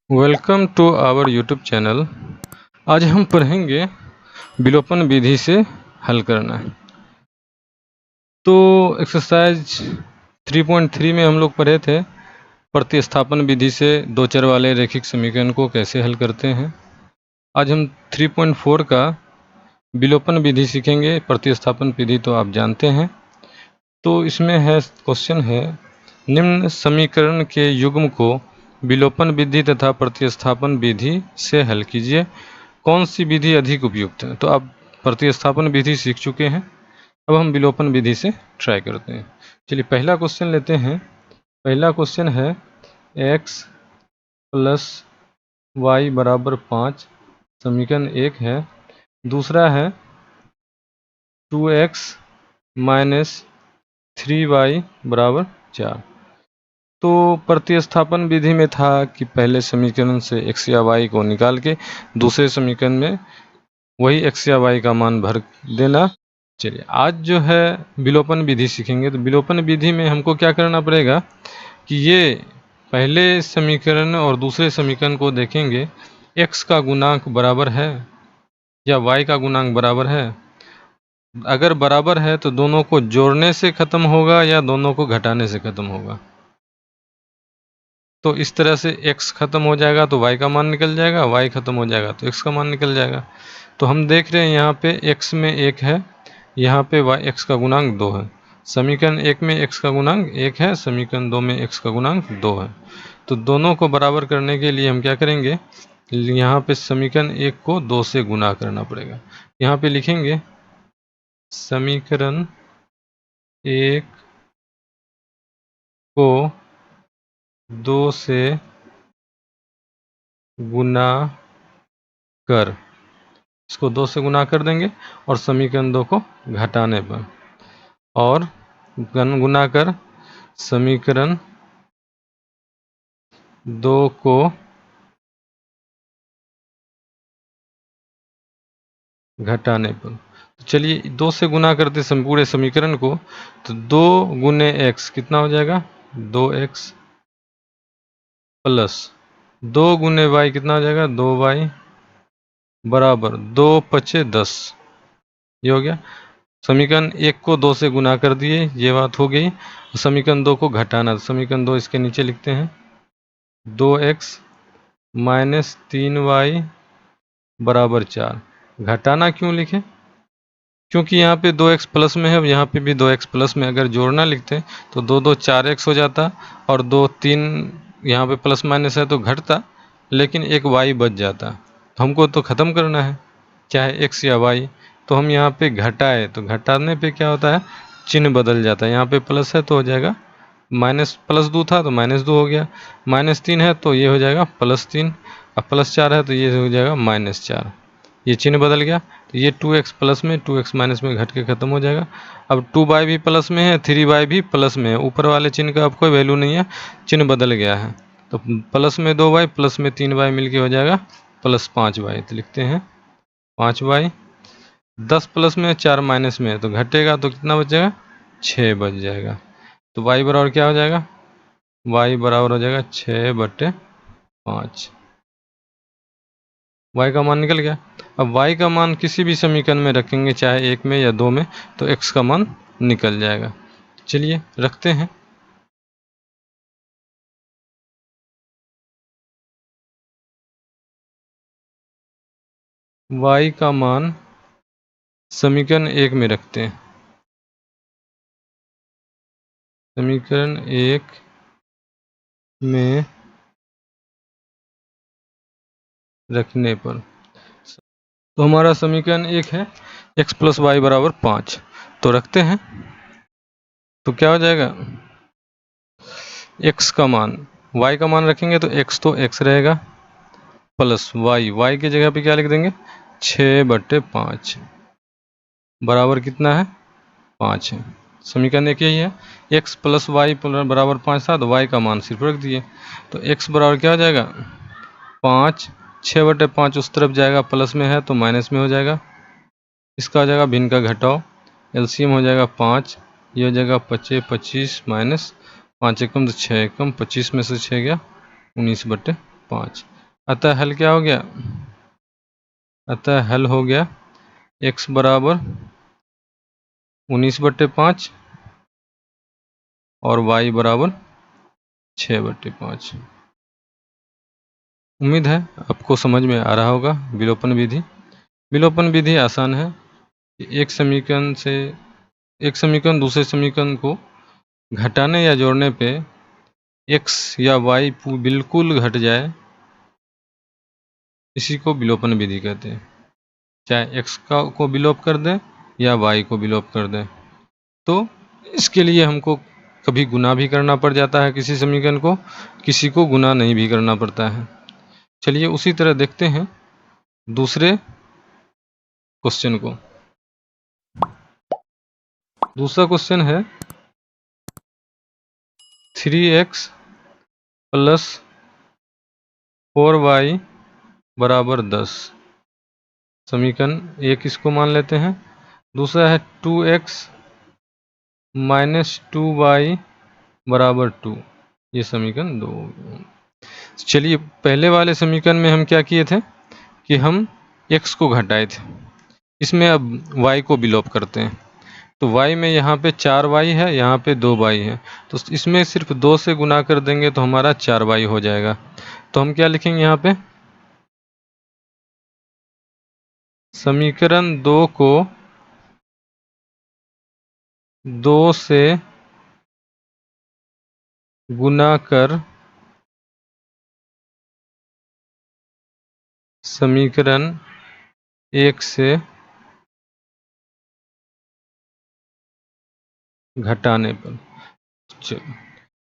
Welcome to our YouTube channel. आज हम पढ़ेंगे विलोपन विधि से हल करना। तो एक्सरसाइज 3.3 में हम लोग पढ़े थे प्रतिस्थापन विधि से दो चर वाले रैखिक समीकरण को कैसे हल करते हैं। आज हम 3.4 का विलोपन विधि सीखेंगे। प्रतिस्थापन विधि तो आप जानते हैं। तो इसमें है क्वेश्चन है, निम्न समीकरण के युग्म को विलोपन विधि तथा प्रतिस्थापन विधि से हल कीजिए, कौन सी विधि अधिक उपयुक्त है। तो आप प्रतिस्थापन विधि सीख चुके हैं, अब हम विलोपन विधि से ट्राई करते हैं। चलिए पहला क्वेश्चन लेते हैं। पहला क्वेश्चन है x प्लस वाई बराबर 5, समीकरण 1 है। दूसरा है 2x माइनस 3y बराबर 4। तो प्रतिस्थापन विधि में था कि पहले समीकरण से x या y को निकाल के दूसरे समीकरण में वही x या y का मान भर देना। चलिए आज जो है विलोपन विधि सीखेंगे। तो विलोपन विधि में हमको क्या करना पड़ेगा कि ये पहले समीकरण और दूसरे समीकरण को देखेंगे, x का गुणांक बराबर है या y का गुणांक बराबर है। अगर बराबर है तो दोनों को जोड़ने से ख़त्म होगा या दोनों को घटाने से ख़त्म होगा। तो इस तरह से x खत्म हो जाएगा तो y का मान निकल जाएगा, y खत्म हो जाएगा तो x का मान निकल जाएगा। तो हम देख रहे हैं यहाँ पे x में 1 है, यहाँ पे x का गुणांक 2 है। समीकरण 1 में x का गुणांक 1 है, समीकरण 2 में x का गुणांक 2 है। तो दोनों को बराबर करने के लिए हम क्या करेंगे, यहाँ पे समीकरण 1 को 2 से गुना करना पड़ेगा। यहाँ पे लिखेंगे समीकरण 1 को 2 से गुना कर, इसको 2 से गुना कर देंगे और समीकरण 2 को घटाने पर, और गुना कर समीकरण 2 को घटाने पर। तो चलिए 2 से गुना करते पूरे समीकरण को, तो 2 गुने x कितना हो जाएगा, 2x प्लस 2 गुने y कितना हो जाएगा, 2y बराबर 2 पचे 10। ये हो गया। समीकरण 1 को 2 से गुना कर दिए, ये बात हो गई। समीकरण 2 को घटाना, समीकरण 2 इसके नीचे लिखते हैं, 2x माइनस 3y बराबर 4। घटाना क्यों लिखें, क्योंकि यहाँ पे 2x प्लस में है, यहाँ पे भी 2x प्लस में। अगर जोड़ना लिखते तो 2 2 4x हो जाता और 2 3 यहाँ पे प्लस माइनस है तो घटता, लेकिन एक y बच जाता। तो हमको तो ख़त्म करना है चाहे x या y। तो हम यहाँ पे घटाए, तो घटाने पे क्या होता है, चिन्ह बदल जाता है। यहाँ पे प्लस है तो हो जाएगा माइनस, प्लस 2 था तो माइनस 2 हो गया, माइनस 3 है तो ये हो जाएगा प्लस 3, अब प्लस 4 है तो ये हो जाएगा माइनस 4। ये चिन्ह बदल गया, तो ये 2x प्लस में 2x माइनस में घट के ख़त्म हो जाएगा। अब 2y भी प्लस में है, 3y भी प्लस में है, ऊपर वाले चिन्ह का अब कोई वैल्यू नहीं है, चिन्ह बदल गया है। तो प्लस में 2y प्लस में 3y मिल के हो जाएगा प्लस 5y। तो लिखते हैं 5y। 10 प्लस में 4 माइनस में है तो घटेगा, तो कितना बच जाएगा, 6 बच जाएगा। तो y बराबर क्या हो जाएगा, y बराबर हो जाएगा 6/5। y का मान निकल गया। अब y का मान किसी भी समीकरण में रखेंगे, चाहे 1 में या 2 में, तो x का मान निकल जाएगा। चलिए रखते हैं। y का मान समीकरण 1 में रखते हैं। समीकरण 1 में रखने पर तो हमारा समीकरण 1 है x प्लस वाई बराबर 5। तो रखते हैं, तो क्या हो जाएगा, x का मान, y का मान रखेंगे तो x तो x रहेगा, प्लस y की जगह पे क्या लिख देंगे, 6/5 बराबर कितना है, 5 है। समीकरण एक यही है, x प्लस वाई बराबर 5 था, तो y का मान सिर्फ रख दिए। तो x बराबर क्या हो जाएगा, 5, 6/5 उस तरफ जाएगा, प्लस में है तो माइनस में हो जाएगा। इसका हो जाएगा भिन्न का घटाओ, एलसीएम हो जाएगा 5, ये हो जाएगा 25 25 माइनस 5 एकम तो 6 एकम, 25 में से 6 गया 19/5। अतः हल क्या हो गया? अतः हल हो गया x बराबर 19/5 और y बराबर 6/5। उम्मीद है आपको समझ में आ रहा होगा विलोपन विधि। विलोपन विधि आसान है। एक समीकरण दूसरे समीकरण को घटाने या जोड़ने पे x या y बिल्कुल घट जाए, इसी को विलोपन विधि कहते हैं। चाहे x को विलोप कर दें या y को विलोप कर दें, तो इसके लिए हमको कभी गुना भी करना पड़ जाता है किसी समीकरण को, किसी को गुना नहीं भी करना पड़ता है। चलिए उसी तरह देखते हैं दूसरे क्वेश्चन को। दूसरा क्वेश्चन है 3x प्लस 4y बराबर 10। समीकरण एक इसको मान लेते हैं। दूसरा है 2x माइनस 2y बराबर 2। ये समीकरण 2। चलिए पहले वाले समीकरण में हम क्या किए थे कि हम x को घटाए थे, इसमें अब y को विलोप करते हैं। तो y में यहाँ पे 4y है, यहाँ पे 2y है, तो इसमें सिर्फ 2 से गुना कर देंगे तो हमारा 4y हो जाएगा। तो हम क्या लिखेंगे यहाँ पे, समीकरण 2 को 2 से गुना कर समीकरण 1 से घटाने पर। तो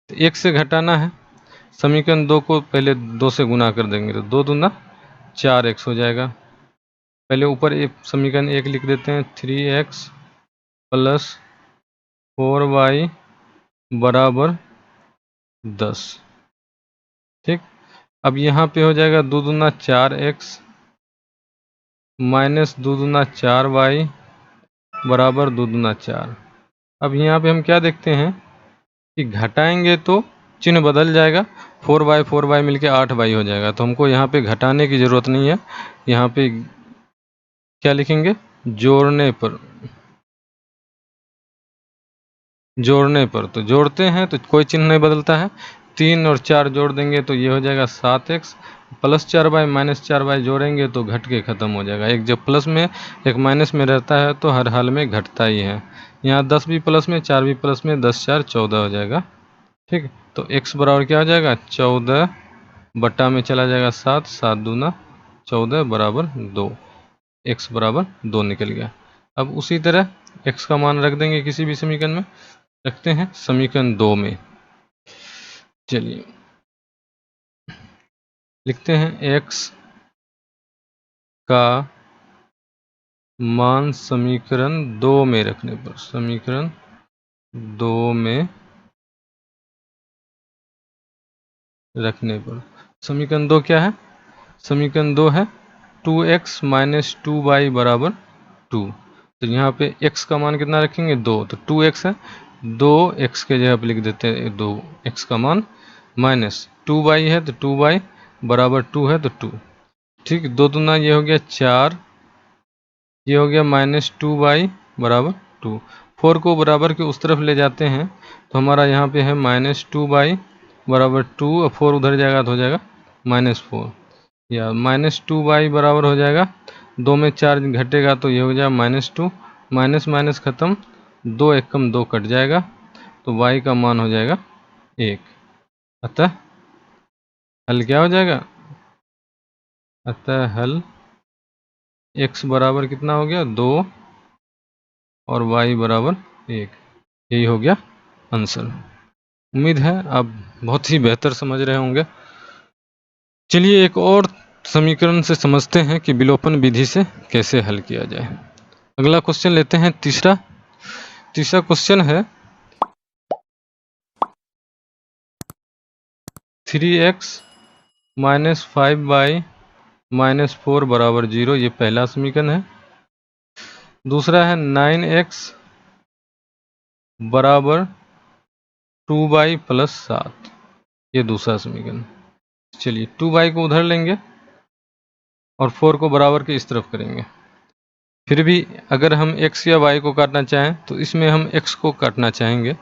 1 से घटाना है, समीकरण 2 को पहले 2 से गुना कर देंगे तो 2 दूना 4x हो जाएगा। पहले ऊपर एक समीकरण 1 लिख देते हैं, 3x प्लस 4y बराबर 10। ठीक, अब यहाँ पे हो जाएगा 2 दूना 4x माइनस 2 दूना 4y बराबर 2 दूना 4। अब यहाँ पे हम क्या देखते हैं कि घटाएंगे तो चिन्ह बदल जाएगा, 4y मिलके 8y हो जाएगा। तो हमको यहाँ पे घटाने की ज़रूरत नहीं है, यहाँ पे क्या लिखेंगे, जोड़ने पर। जोड़ने पर तो जोड़ते हैं तो कोई चिन्ह नहीं बदलता है, 3 और 4 जोड़ देंगे तो ये हो जाएगा 7x plus 4y minus 4y जोड़ेंगे तो घट के ख़त्म हो जाएगा। एक जब प्लस में एक माइनस में रहता है तो हर हाल में घटता ही है। यहाँ 10 भी प्लस में 4 भी प्लस में 10 4 14 हो जाएगा। ठीक, तो x बराबर क्या हो जाएगा, 14 बटा में चला जाएगा 7, 7 दूना 14 बराबर 2। x बराबर 2 निकल गया। अब उसी तरह x का मान रख देंगे किसी भी समीकरण में। रखते हैं समीकरण 2 में। चलिए लिखते हैं x का मान समीकरण 2 में रखने पर, समीकरण 2 में रखने पर समीकरण 2 क्या है, समीकरण 2 है 2x माइनस 2y बराबर 2। तो यहाँ पे x का मान कितना रखेंगे, 2, तो 2x है, 2x के जगह पे लिख देते हैं 2x का मान, माइनस 2y है तो 2y बराबर 2 है तो 2। ठीक, 2 दूना ये हो गया 4, ये हो गया माइनस 2y बराबर 2। 4 को बराबर के उस तरफ ले जाते हैं तो हमारा यहाँ पे है माइनस 2y बराबर 2, और 4 उधर जाएगा तो हो जाएगा माइनस 4, या माइनस 2y बराबर हो जाएगा, 2 में 4 घटेगा तो ये हो जाएगा माइनस 2, माइनस माइनस ख़त्म, 2 एकम 2 कट जाएगा तो y का मान हो जाएगा 1। अतः हल क्या हो जाएगा, अतः हल x बराबर कितना हो गया, 2 और y बराबर 1। यही हो गया आंसर। उम्मीद है आप बहुत ही बेहतर समझ रहे होंगे। चलिए एक और समीकरण से समझते हैं कि विलोपन विधि से कैसे हल किया जाए। अगला क्वेश्चन लेते हैं तीसरा क्वेश्चन है 3x माइनस 5y माइनस 4 बराबर 0। ये पहला समीकरण है। दूसरा है 9x बराबर 2y प्लस 7। ये दूसरा समीकरण। चलिए 2y को उधर लेंगे और 4 को बराबर के इस तरफ करेंगे। फिर भी अगर हम x या y को काटना चाहें तो इसमें हम x को काटना चाहेंगे,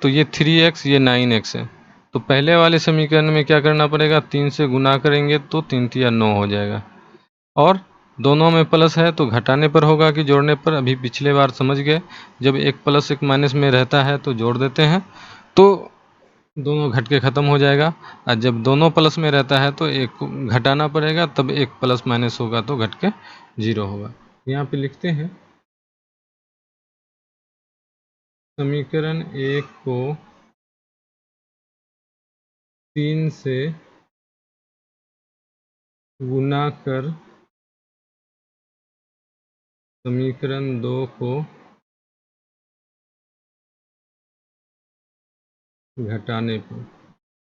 तो ये 3x ये 9x है। तो पहले वाले समीकरण में क्या करना पड़ेगा, 3 से गुना करेंगे तो 3 तिया 9 हो जाएगा, और दोनों में प्लस है तो घटाने पर होगा कि जोड़ने पर। अभी पिछले बार समझ गए, जब एक प्लस एक माइनस में रहता है तो जोड़ देते हैं तो दोनों घट के ख़त्म हो जाएगा, और जब दोनों प्लस में रहता है तो एक को घटाना पड़ेगा, तब एक प्लस माइनस होगा तो घट के 0 होगा। यहाँ पे लिखते हैं समीकरण 1 को 3 से गुना कर समीकरण 2 को घटाने पर,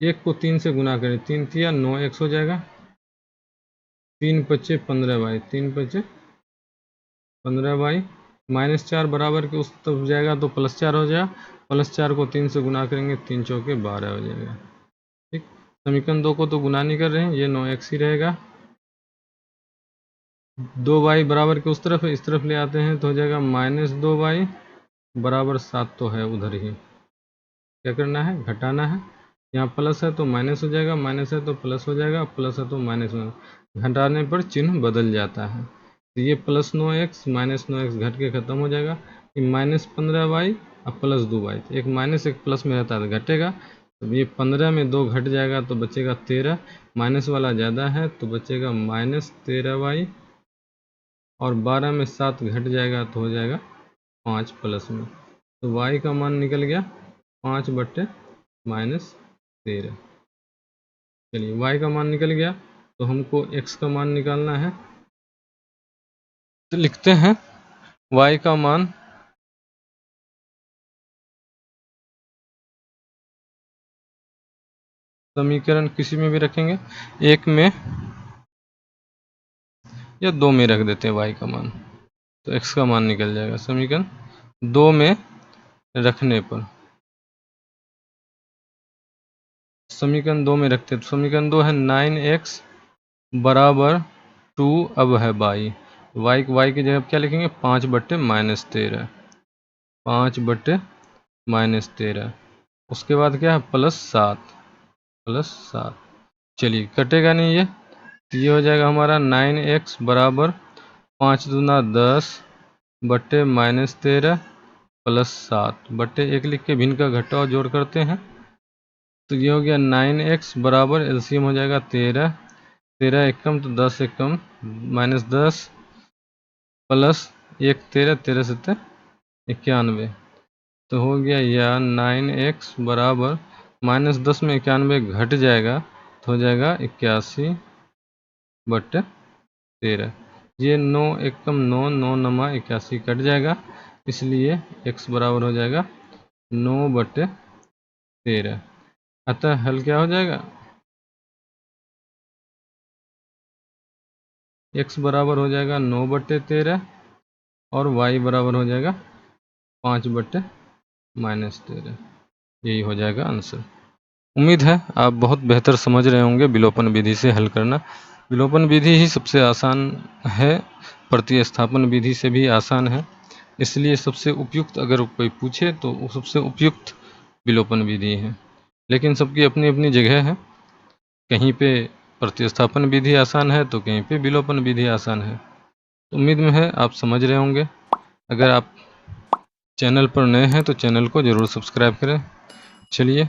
1 को 3 से गुना करें, 3 तिया 9x हो जाएगा, 3 पच्चे 15y, 3 पच्चे 15y, -4 बराबर के उस तरफ जाएगा तो +4 हो जाएगा, +4 को 3 से गुना करेंगे, 3 चौके 12 हो जाएगा। ठीक, समीकरण 2 को तो गुना नहीं कर रहे हैं, ये 9x ही रहेगा। 2y बराबर के उस तरफ है, इस तरफ ले आते हैं तो हो जाएगा -2y बराबर 7 तो है उधर ही। क्या करना है, घटाना है। यहाँ प्लस है तो माइनस हो जाएगा, माइनस है तो प्लस हो जाएगा, प्लस है तो माइनस में, घटाने पर चिन्ह बदल जाता है। तो ये +9x -9x घट के ख़त्म हो जाएगा, ये -15y और +2y, एक माइनस एक प्लस में रहता है तो घटेगा, तो ये 15 में 2 घट जाएगा तो बचेगा 13, माइनस वाला ज़्यादा है तो बचेगा -13y, और 12 में 7 घट जाएगा तो हो जाएगा 5 प्लस में, तो y का मान निकल गया 5/-13। चलिए y का मान निकल गया, तो हमको x का मान निकालना है। तो लिखते हैं y का मान समीकरण किसी में भी रखेंगे, 1 में या 2 में रख देते हैं y का मान, तो x का मान निकल जाएगा समीकरण 2 में रखने पर। समीकरण 2 में रखते हैं तो समीकरण 2 है 9x बराबर 2, अब है y की जगह क्या लिखेंगे, 5/-13, 5/-13, उसके बाद क्या है +7। चलिए कटेगा नहीं ये, तो ये हो जाएगा हमारा 9x बराबर 5 दूना 10/-13 +7/1 लिख के भिन्न का घटाव जोड़ करते हैं, तो ये हो गया 9x बराबर एलसीएम हो जाएगा 13, 13 एकम तो 10 एकम -10 +1 13, 13 7 91, तो हो गया यह 9x बराबर -10 में 91 घट जाएगा तो हो जाएगा 81/13। ये 9 एकम 9, 9 नमा 81 कट जाएगा, इसलिए x बराबर हो जाएगा 9/13। अतः हल क्या हो जाएगा, x बराबर हो जाएगा 9/13 और y बराबर हो जाएगा 5/-13। यही हो जाएगा आंसर। उम्मीद है आप बहुत बेहतर समझ रहे होंगे विलोपन विधि से हल करना। विलोपन विधि ही सबसे आसान है, प्रतिस्थापन विधि से भी आसान है, इसलिए सबसे उपयुक्त अगर कोई पूछे तो वो सबसे उपयुक्त विलोपन विधि है, लेकिन सबकी अपनी अपनी जगह है। कहीं पे प्रतिस्थापन विधि आसान है तो कहीं पे विलोपन विधि आसान है। उम्मीद में है आप समझ रहे होंगे। अगर आप चैनल पर नए हैं तो चैनल को ज़रूर सब्सक्राइब करें। चलिए